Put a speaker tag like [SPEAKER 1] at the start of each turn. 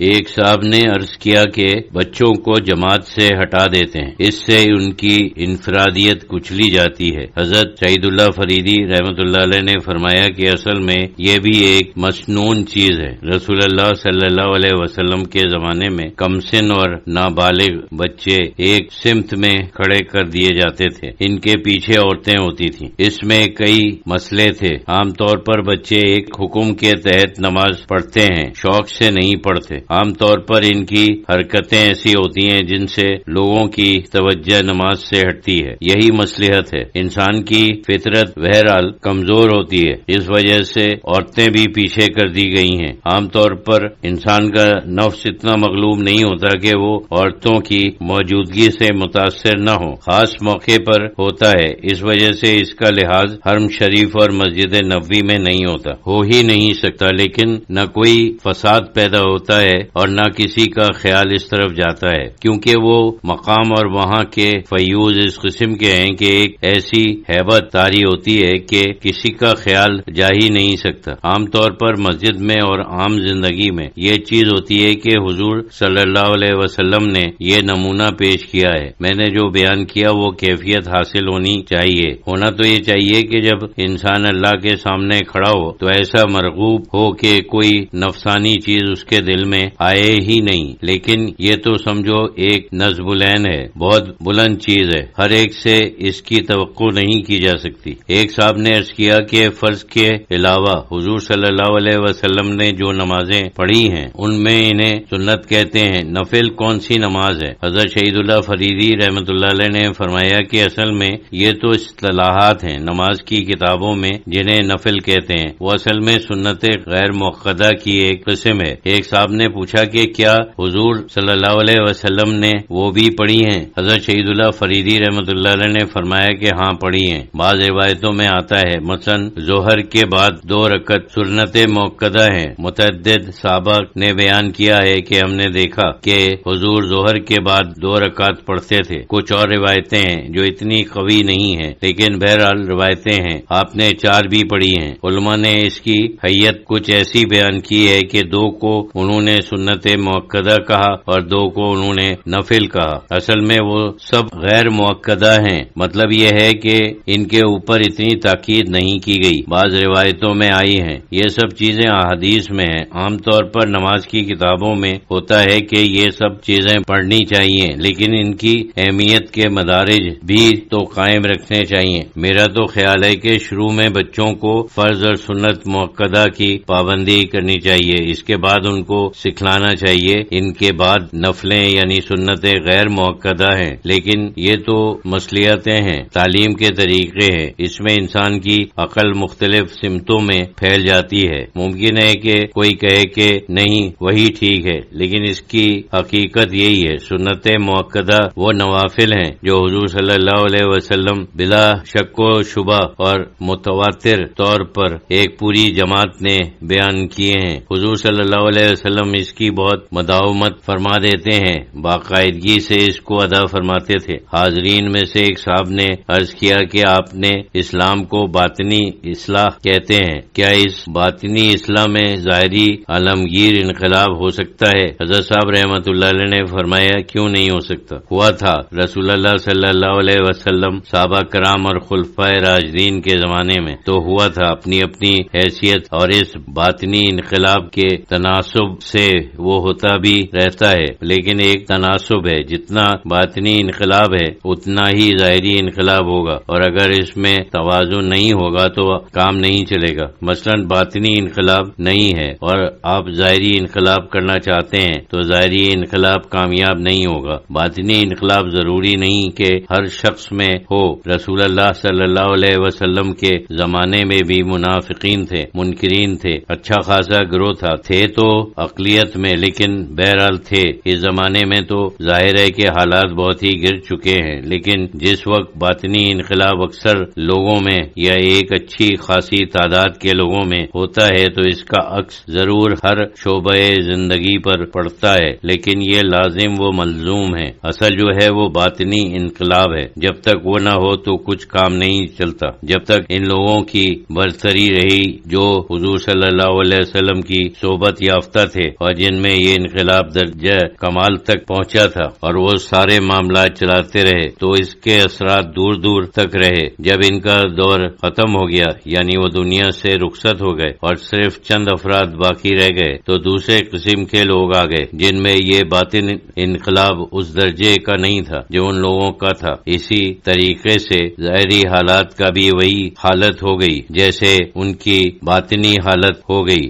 [SPEAKER 1] ایک صاحب نے عرض کیا کہ بچوں کو جماعت سے ہٹا دیتے ہیں، اس سے ان کی انفرادیت کچلی جاتی ہے۔ حضرت سعید اللہ فریدی رحمۃ اللہ علیہ نے فرمایا کہ اصل میں یہ بھی ایک مسنون چیز ہے۔ رسول اللہ صلی اللہ علیہ وسلم کے زمانے میں کم سن اور نابالغ بچے ایک سمت میں کھڑے کر دیے جاتے تھے، ان کے پیچھے عورتیں ہوتی تھیں۔ اس میں کئی مسئلے تھے۔ عام طور پر بچے ایک حکم کے تحت نماز پڑھتے ہیں، شوق سے نہیں پڑھتے۔ عام طور پر ان کی حرکتیں ایسی ہوتی ہیں جن سے لوگوں کی توجہ نماز سے ہٹتی ہے، یہی مصلحت ہے۔ انسان کی فطرت بہرحال کمزور ہوتی ہے، اس وجہ سے عورتیں بھی پیچھے کر دی گئی ہیں۔ عام طور پر انسان کا نفس اتنا مغلوب نہیں ہوتا کہ وہ عورتوں کی موجودگی سے متاثر نہ ہو، خاص موقع پر ہوتا ہے، اس وجہ سے اس کا لحاظ حرم شریف اور مسجد نبوی میں نہیں ہوتا، ہو ہی نہیں سکتا۔ لیکن نہ کوئی فساد پیدا ہوتا ہے اور نہ کسی کا خیال اس طرف جاتا ہے، کیونکہ وہ مقام اور وہاں کے فیوز اس قسم کے ہیں کہ ایک ایسی ہیبت طاری ہوتی ہے کہ کسی کا خیال جا ہی نہیں سکتا۔ عام طور پر مسجد میں اور عام زندگی میں یہ چیز ہوتی ہے کہ حضور صلی اللہ علیہ وسلم نے یہ نمونہ پیش کیا ہے۔ میں نے جو بیان کیا وہ کیفیت حاصل ہونی چاہیے۔ ہونا تو یہ چاہیے کہ جب انسان اللہ کے سامنے کھڑا ہو تو ایسا مرغوب ہو کہ کوئی نفسانی چیز اس کے دل میں آئے ہی نہیں، لیکن یہ تو سمجھو ایک نصب العین ہے، بہت بلند چیز ہے، ہر ایک سے اس کی توقع نہیں کی جا سکتی۔ ایک صاحب نے عرض کیا کہ فرض کے علاوہ حضور صلی اللہ علیہ وسلم نے جو نمازیں پڑھی ہیں ان میں انہیں سنت کہتے ہیں، نفل کون سی نماز ہے؟ حضرت شہید اللہ فریدی رحمۃ اللہ علیہ نے فرمایا کہ اصل میں یہ تو اصطلاحات ہیں نماز کی کتابوں میں جنہیں نفل کہتے ہیں، وہ اصل میں سنت غیر مؤکدہ کی ایک قسم ہے۔ ایک صاحب نے پوچھا کہ کیا حضور صلی اللہ علیہ وسلم نے وہ بھی پڑھی ہیں؟ حضرت شہید اللہ فریدی رحمۃ اللہ علیہ نے فرمایا کہ ہاں پڑھی ہیں۔ بعض روایتوں میں آتا ہے مثلا ظہر کے بعد 2 رکعت سنت مؤکدہ ہیں۔ متعدد صحابہ نے بیان کیا ہے کہ ہم نے دیکھا کہ حضور ظہر کے بعد 2 رکعت پڑھتے تھے۔ کچھ اور روایتیں ہیں جو اتنی قوی نہیں ہیں، لیکن بہرحال روایتیں ہیں، آپ نے 4 بھی پڑھی ہیں۔ علماء نے اس کی حیت کچھ ایسی بیان کی ہے کہ 2 کو انہوں نے سنت مؤکدہ کہا اور 2 کو انہوں نے نفل کہا۔ اصل میں وہ سب غیر مؤکدہ ہیں، مطلب یہ ہے کہ ان کے اوپر اتنی تاکید نہیں کی گئی، بعض روایتوں میں آئی ہیں۔ یہ سب چیزیں احادیث میں ہیں۔ عام طور پر نماز کی کتابوں میں ہوتا ہے کہ یہ سب چیزیں پڑھنی چاہیے، لیکن ان کی اہمیت کے مدارج بھی تو قائم رکھنے چاہیے۔ میرا تو خیال ہے کہ شروع میں بچوں کو فرض اور سنت مؤکدہ کی پابندی کرنی چاہیے، اس کے بعد ان کو سکھلانا چاہیے، ان کے بعد نفلیں یعنی سنتیں غیر مؤکدہ ہیں، لیکن یہ تو مصلحتیں ہیں، تعلیم کے طریقے ہیں، اس میں انسان کی عقل مختلف سمتوں میں پھیل جاتی ہے۔ ممکن ہے کہ کوئی کہے کہ نہیں وہی ٹھیک ہے، لیکن اس کی حقیقت یہی ہے۔ سنت مؤکدہ وہ نوافل ہیں جو حضور صلی اللہ علیہ وسلم بلا شک و شبہ اور متواتر طور پر ایک پوری جماعت نے بیان کیے ہیں۔ حضور صلی اللہ علیہ وسلم اس کی بہت مداومت فرما دیتے ہیں، باقاعدگی سے اس کو ادا فرماتے تھے۔ حاضرین میں سے ایک صاحب نے عرض کیا کہ آپ نے اسلام کو باطنی اصلاح کہتے ہیں، کیا اس باطنی اصلاح میں ظاہری عالمگیر انقلاب ہو سکتا ہے؟ حضرت صاحب رحمۃ اللہ علیہ نے فرمایا کیوں نہیں ہو سکتا، ہوا تھا۔ رسول اللہ صلی اللہ علیہ وسلم، صحابہ کرام اور خلفائے راشدین کے زمانے میں تو ہوا تھا، اپنی اپنی حیثیت اور اس باطنی انقلاب کے تناسب سے وہ ہوتا بھی رہتا ہے، لیکن ایک تناسب ہے، جتنا باطنی انقلاب ہے اتنا ہی ظاہری انقلاب ہوگا، اور اگر اس میں توازن نہیں ہوگا تو کام نہیں چلے گا۔ مثلا باطنی انقلاب نہیں ہے اور آپ ظاہری انقلاب کرنا چاہتے ہیں تو ظاہری انقلاب کامیاب نہیں ہوگا۔ باطنی انقلاب ضروری نہیں کہ ہر شخص میں ہو۔ رسول اللہ صلی اللہ علیہ وسلم کے زمانے میں بھی منافقین تھے، منکرین تھے، اچھا خاصا گروہ تھا، تھے تو اقلیت میں لیکن بہرحال تھے۔ اس زمانے میں تو ظاہر ہے کہ حالات بہت ہی گر چکے ہیں، لیکن جس وقت باطنی انقلاب اکثر لوگوں میں یا ایک اچھی خاصی تعداد کے لوگوں میں ہوتا ہے تو اس کا عکس ضرور ہر شعبہ زندگی پر پڑتا ہے، لیکن یہ لازم و ملزوم ہے۔ اصل جو ہے وہ باطنی انقلاب ہے، جب تک وہ نہ ہو تو کچھ کام نہیں چلتا۔ جب تک ان لوگوں کی برتری رہی جو حضور صلی اللہ علیہ وسلم کی صحبت یافتہ تھے اور اور جن میں یہ انقلاب درجہ کمال تک پہنچا تھا اور وہ سارے معاملات چلاتے رہے تو اس کے اثرات دور دور تک رہے۔ جب ان کا دور ختم ہو گیا یعنی وہ دنیا سے رخصت ہو گئے اور صرف چند افراد باقی رہ گئے تو دوسرے قسم کے لوگ آ گئے جن میں یہ باطن انقلاب اس درجے کا نہیں تھا جو ان لوگوں کا تھا۔ اسی طریقے سے ظاہری حالات کا بھی وہی حالت ہو گئی جیسے ان کی باطنی حالت ہو گئی۔